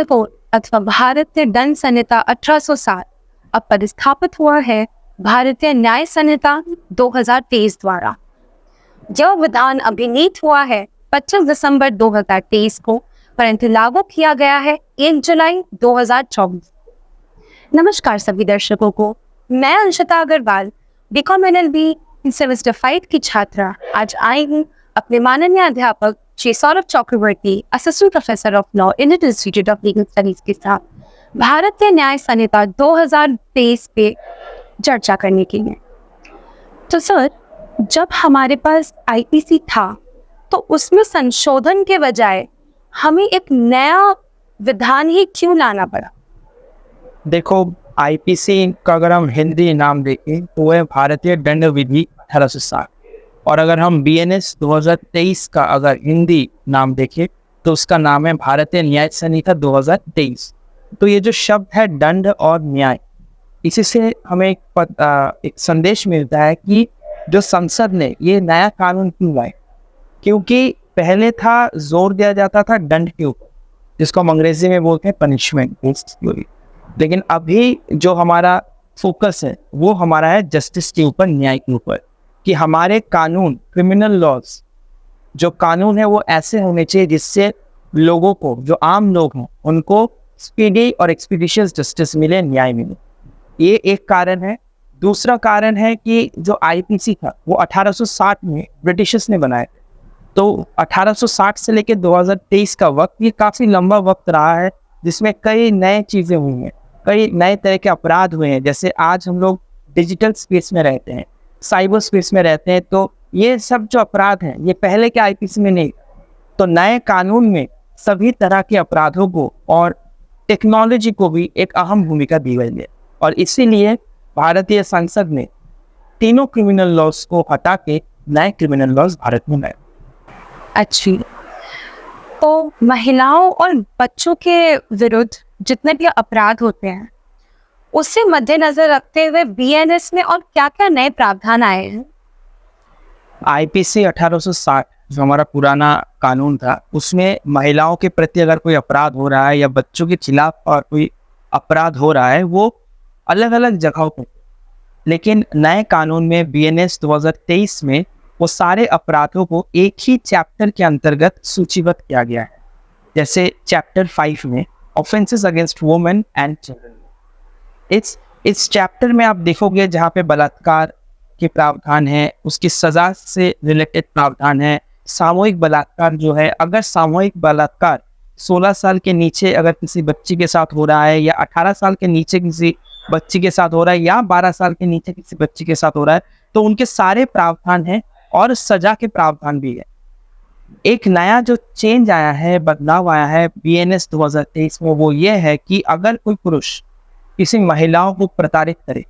Code अथवा भारतीय दंड संहिता 1860 अब पदस्थापित हुआ है भारतीय न्याय संहिता 2023 द्वारा। जो विधान अभिनीत हुआ है 25 दिसंबर 2023 को, परंतु लागू किया गया है 1 जुलाई 2024। नमस्कार सभी दर्शकों को, मैं Anshita Agrawal BCom LLB semester 5 की छात्रा आज आई हूँ अपने माननीय अध्यापक Shri Saurabh Chakraborty, assistant professor of law, Indian Institute of Legal Studies के साथ भारतीय न्याय संहिता 2023 पे चर्चा करने के लिए। तो सर, जब हमारे पास आईपीसी था तो उसमें संशोधन के बजाय हमें एक नया विधान ही क्यों लाना पड़ा? देखो, आईपीसी का अगर हम हिंदी नाम देखें तो वह भारतीय दंड विधि 1860, और अगर हम बीएनएस 2023 का अगर हिंदी नाम देखें तो उसका नाम है भारतीय न्याय संहिता 2023। तो ये जो शब्द है दंड और न्याय, इसी से हमें एक संदेश मिलता है कि जो संसद ने ये नया कानून क्यों लाए। क्योंकि पहले था जोर दिया जाता था दंड के ऊपर, जिसको हम अंग्रेजी में बोलते हैं पनिशमेंट, लेकिन अभी जो हमारा फोकस है वो हमारा है जस्टिस के ऊपर, न्याय के ऊपर, कि हमारे कानून, क्रिमिनल लॉज, जो कानून है वो ऐसे होने चाहिए जिससे लोगों को, जो आम लोग हैं, उनको स्पीडी और एक्सपीडिशियस जस्टिस मिले, न्याय मिले। ये एक कारण है। दूसरा कारण है कि जो आईपीसी था वो 1860 में ब्रिटिशर्स ने बनाया। तो 1860 से लेकर 2023 का वक्त, ये काफ़ी लंबा वक्त रहा है जिसमें कई नए चीज़ें हुई हैं, कई नए तरह के अपराध हुए हैं। जैसे आज हम लोग डिजिटल स्पेस में रहते हैं, साइबर स्पेस में रहते हैं, तो ये सब जो अपराध हैं ये पहले के आईपीसी में नहीं। तो नए कानून में सभी तरह के अपराधों को और टेक्नोलॉजी को भी एक अहम भूमिका दी गई है, और इसीलिए भारतीय संसद ने तीनों क्रिमिनल लॉज को हटा के नए क्रिमिनल लॉज भारत में लाए। अच्छी, तो महिलाओं और बच्चों के विरुद्ध जितने भी अपराध होते हैं उसे मद्देनजर रखते हुए बीएनएस में और क्या क्या नए प्रावधान आए हैं? आईपीसी 1860 जो हमारा पुराना कानून था, उसमें महिलाओं के प्रति अगर कोई अपराध हो रहा है या बच्चों के खिलाफ और कोई अपराध हो रहा है वो अलग अलग जगहों पर, लेकिन नए कानून में बीएनएस 2023 में वो सारे अपराधों को एक ही चैप्टर के अंतर्गत सूचीबद्ध किया गया है। जैसे चैप्टर 5 में offences against women and children, इस चैप्टर में आप देखोगे जहाँ पे बलात्कार के प्रावधान है, उसकी सजा से रिलेटेड प्रावधान है। सामूहिक बलात्कार जो है, अगर सामूहिक बलात्कार 16 साल के नीचे अगर किसी बच्ची के साथ हो रहा है, या 18 साल के नीचे किसी बच्ची के साथ हो रहा है, या 12 साल के नीचे किसी बच्ची के साथ हो रहा है, तो उनके सारे प्रावधान हैं और सजा के प्रावधान भी है। एक नया जो चेंज आया है, बदलाव आया है बीएनएस 2023 में, वो ये है कि अगर कोई पुरुष किसी महिलाओं को प्रताड़ित करे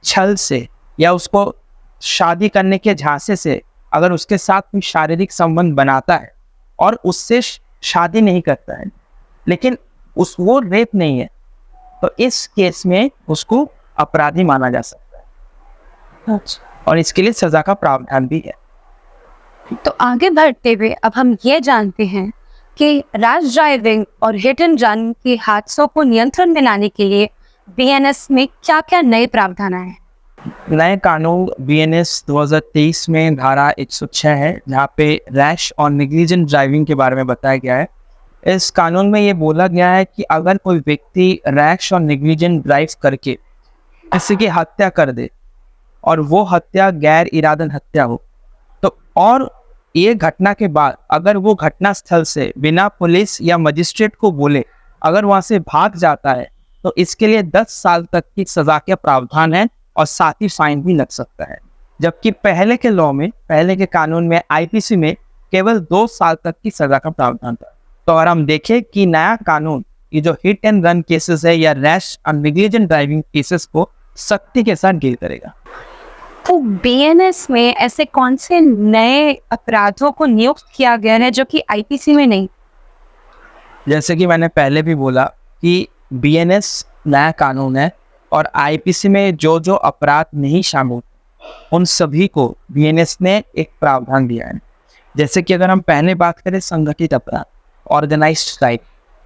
छल से, या उसको शादी करने के झांसे से अगर उसके साथ कोई शारीरिक संबंध बनाता है और उससे शादी नहीं करता है, लेकिन वो रेप नहीं है, तो इस केस में उसको अपराधी माना जा सकता है। अच्छा, और इसके लिए सजा का प्रावधान भी है। तो आगे बढ़ते हुए अब हम ये जानते हैं कि रैश ड्राइविंग और हिट एंड रन के हादसों को नियंत्रण में लाने के लिए बीएनएस में क्या क्या नए प्रावधान आए हैं? नए कानून बीएनएस 2023 में धारा 106 है, जहाँ पे रैश और नेग्लिजेंट ड्राइविंग के बारे में बताया गया है। इस कानून में ये बोला गया है कि अगर कोई व्यक्ति रैश और नेग्लिजेंट ड्राइव करके किसी की हत्या कर दे और वो हत्या गैर इरादन हत्या हो, तो और ये घटना के बाद अगर वो घटना स्थल से बिना पुलिस या मजिस्ट्रेट को बोले अगर वहाँ से भाग जाता है, तो इसके लिए 10 साल तक की सजा के प्रावधान है और साथ ही फाइन भी लग सकता है। जबकि पहले के लॉ में, पहले के कानून में, आईपीसी में केवल 2 साल तक की सजा का प्रावधान था। तो अगर हम देखें कि नया कानून ये जो हिट एंड रन केसेस है या रैश और नेग्लिजेंट ड्राइविंग केसेस को सख्ती के साथ डील करेगा। तो बीएनएस में ऐसे कौन से नए अपराधों को नियुक्त किया गया है जो कि आईपीसी में नहीं? जैसे कि मैंने पहले भी बोला कि बीएनएस नया कानून है और आईपीसी में जो जो अपराध नहीं शामिल उन सभी को बीएनएस ने एक प्रावधान दिया है। जैसे कि अगर हम पहले बात करें संगठित अपराध, ऑर्गेनाइज्ड क्राइम,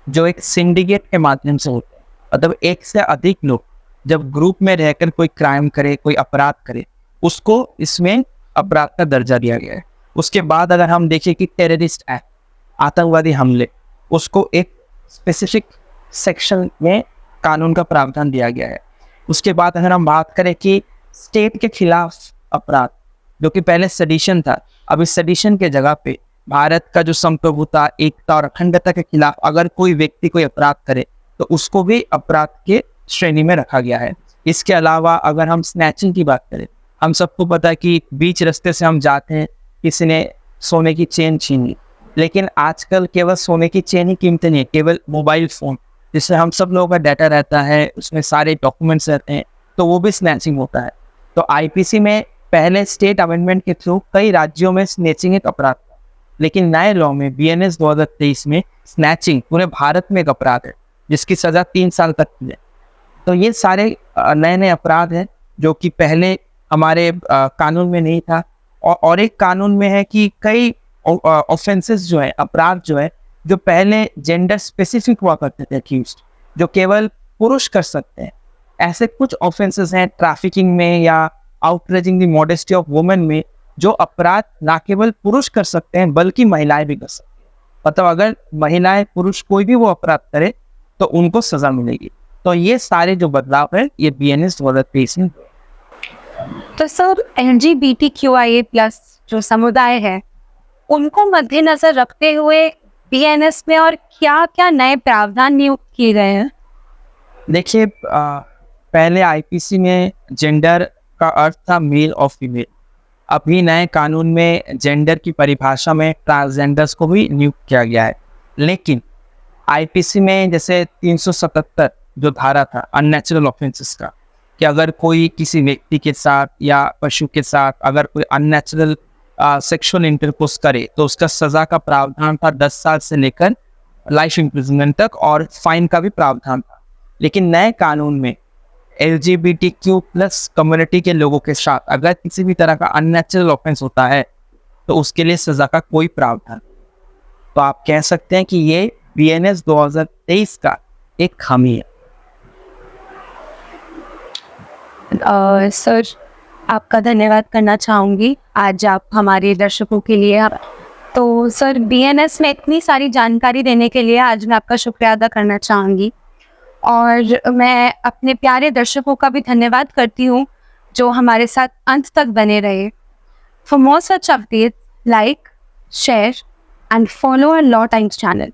जो एक सिंडिकेट के माध्यम से होते हैं। मतलब एक से अधिक लोग जब ग्रुप में रहकर कोई क्राइम करे, कोई अपराध करे, उसको इसमें अपराध का दर्जा दिया गया है। उसके बाद अगर हम देखें कि टेररिस्ट एक्ट, आतंकवादी हमले, उसको एक स्पेसिफिक सेक्शन में कानून का प्रावधान दिया गया है। उसके बाद अगर हम बात करें कि स्टेट के खिलाफ अपराध, जो कि पहले सेडिशन था, अब इस सेडिशन के जगह पे भारत का जो संप्रभुता, एकता और अखंडता के खिलाफ अगर कोई व्यक्ति कोई अपराध करे तो उसको भी अपराध के श्रेणी में रखा गया है। इसके अलावा अगर हम स्नैचिंग की बात करें, हम सबको पता है कि बीच रास्ते से हम जाते हैं, किसी ने सोने की चेन छीन ली, लेकिन आजकल केवल सोने की चेन ही कीमती नहीं है, केवल मोबाइल फ़ोन जिससे हम सब लोगों का डाटा रहता है, उसमें सारे डॉक्यूमेंट्स रहते हैं, तो वो भी स्नैचिंग होता है। तो आईपीसी में पहले स्टेट अमेंडमेंट के थ्रू कई राज्यों में स्नैचिंग एक अपराध था, लेकिन नए लॉ में बीएनएस 2023 में स्नैचिंग पूरे भारत में एक अपराध है जिसकी सज़ा 3 साल तक की है। तो ये सारे नए नए अपराध हैं जो कि पहले हमारे कानून में नहीं था। और एक कानून में है कि कई ऑफेंसेस जो है, अपराध जो है, जो पहले जेंडर स्पेसिफिक हुआ करते थे अक्यूज्ड, जो केवल पुरुष कर सकते हैं, ऐसे कुछ ऑफेंसेस हैं ट्रैफिकिंग में या outraging the modesty of women में, जो अपराध ना केवल पुरुष कर सकते हैं बल्कि महिलाएं भी कर सकती हैं। मतलब अगर महिलाएं, पुरुष कोई भी वो अपराध करे तो उनको सजा मिलेगी। तो ये सारे जो बदलाव है ये बीएनएस 2023 में। तो सर LGBTQIA+ जो समुदाय है उनको मद्देनजर रखते हुए बीएनएस में और क्या क्या नए प्रावधान नियुक्त किए गए हैं? देखिए, पहले आईपीसी में जेंडर का अर्थ था मेल और फीमेल। अभी नए कानून में जेंडर की परिभाषा में ट्रांसजेंडर्स को भी नियुक्त किया गया है। लेकिन आईपीसी में जैसे 377 जो धारा था अननेचुरल ऑफेंसेस का, कि अगर कोई किसी व्यक्ति के साथ या पशु के साथ अगर कोई अननेचुरल सेक्सुअल इंटरकोर्स करे तो उसका सज़ा का प्रावधान था 10 साल से लेकर लाइफ इम्प्रिजनमेंट तक, और फाइन का भी प्रावधान था। लेकिन नए कानून में LGBTQ+ कम्युनिटी के लोगों के साथ अगर किसी भी तरह का अननेचुरल ऑफेंस होता है तो उसके लिए सज़ा का कोई प्रावधान। तो आप कह सकते हैं कि ये बीएनएस 2023 का एक खामी है। सर, आपका धन्यवाद करना चाहूँगी आज आप हमारे दर्शकों के लिए। तो सर, बीएनएस में इतनी सारी जानकारी देने के लिए आज मैं आपका शुक्रिया अदा करना चाहूँगी, और मैं अपने प्यारे दर्शकों का भी धन्यवाद करती हूँ जो हमारे साथ अंत तक बने रहे। For more such updates, like, share and follow our Law Times channel.